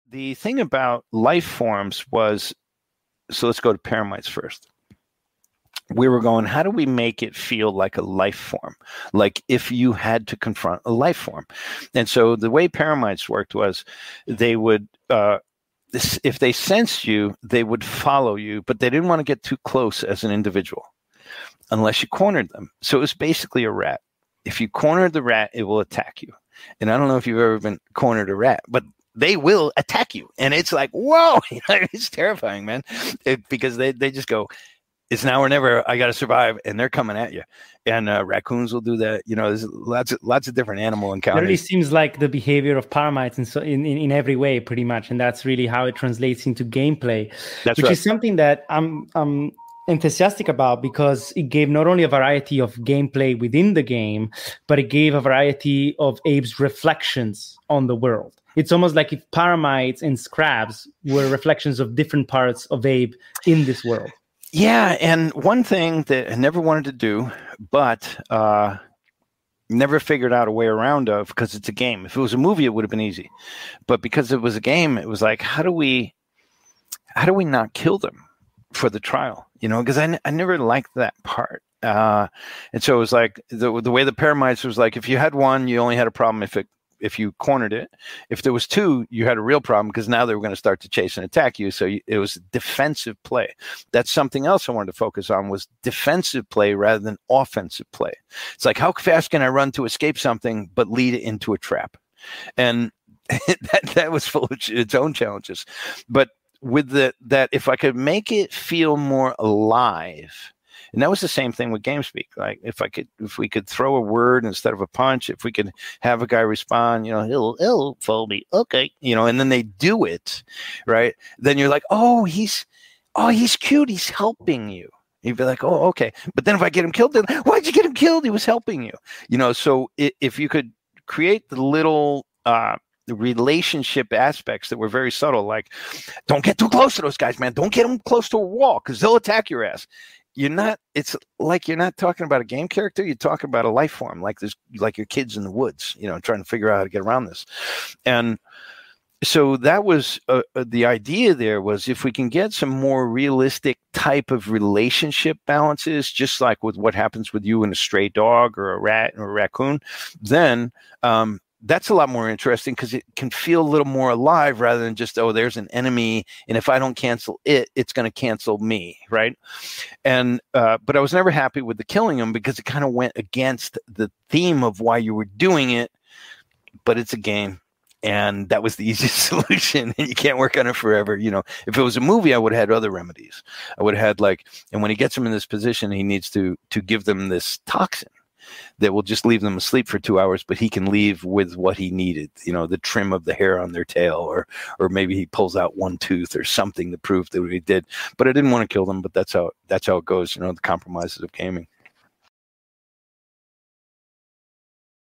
the thing about life forms was, so let's go to Paramites first. We were going, how do we make it feel like a life form? Like if you had to confront a life form. And so the way Paramites worked was they would, if they sensed you, they would follow you, but they didn't want to get too close as an individual unless you cornered them. So it was basically a rat. If you cornered the rat, it will attack you. And I don't know if you've ever been cornered a rat, but they will attack you. And it's like, whoa, it's terrifying, man. Because they just go, it's now or never. I got to survive, and they're coming at you. And raccoons will do that. There's lots of different animal encounters. It really seems like the behavior of Paramites in every way, pretty much, and that's really how it translates into gameplay. That's which right. is something that I'm enthusiastic about, because it gave not only a variety of gameplay within the game, but it gave a variety of Abe's reflections on the world. It's almost like if Paramites and Scrabs were reflections of different parts of Abe in this world. Yeah, and one thing that I never wanted to do, but never figured out a way around of, because it's a game. If it was a movie, it would have been easy. But because it was a game, it was like, how do we not kill them for the trial? Because I never liked that part. And so it was like the way the Paramites was like, if you had one, you only had a problem if you cornered it. If there was two, you had a real problem, because now they were going to start to chase and attack you. So it was defensive play. That's something else I wanted to focus on, was defensive play rather than offensive play. It's like, how fast can I run to escape something but lead it into a trap? And that was full of its own challenges. But with that, if I could make it feel more alive. And that was the same thing with GameSpeak. Like if we could throw a word instead of a punch, if we could have a guy respond, he'll follow me, okay, and then they do it, right? Then you're like, oh, he's cute, he's helping you. You'd be like, oh, okay. But then if I get him killed, then why'd you get him killed? He was helping you. So if you could create the little the relationship aspects that were very subtle, like, don't get too close to those guys, man. Don't get them close to a wall, because they'll attack your ass. It's like you're not talking about a game character, you're talking about a life form, like your kids in the woods, trying to figure out how to get around this. And so that was the idea there, was if we can get some more realistic type of relationship balances, just like with what happens with you and a stray dog or a rat or a raccoon, then that's a lot more interesting, because it can feel a little more alive rather than just, oh, there's an enemy, and if I don't cancel it, it's going to cancel me, right? And but I was never happy with the killing them, because it kind of went against the theme of why you were doing it. But it's a game, and that was the easiest solution, and you can't work on it forever. If it was a movie, I would have had other remedies. I would have had and when he gets them in this position, he needs to give them this toxin that will just leave them asleep for 2 hours, but he can leave with what he needed, the trim of the hair on their tail, or maybe he pulls out one tooth or something to prove that he did. But I didn't want to kill them, but that's how it goes, the compromises of gaming.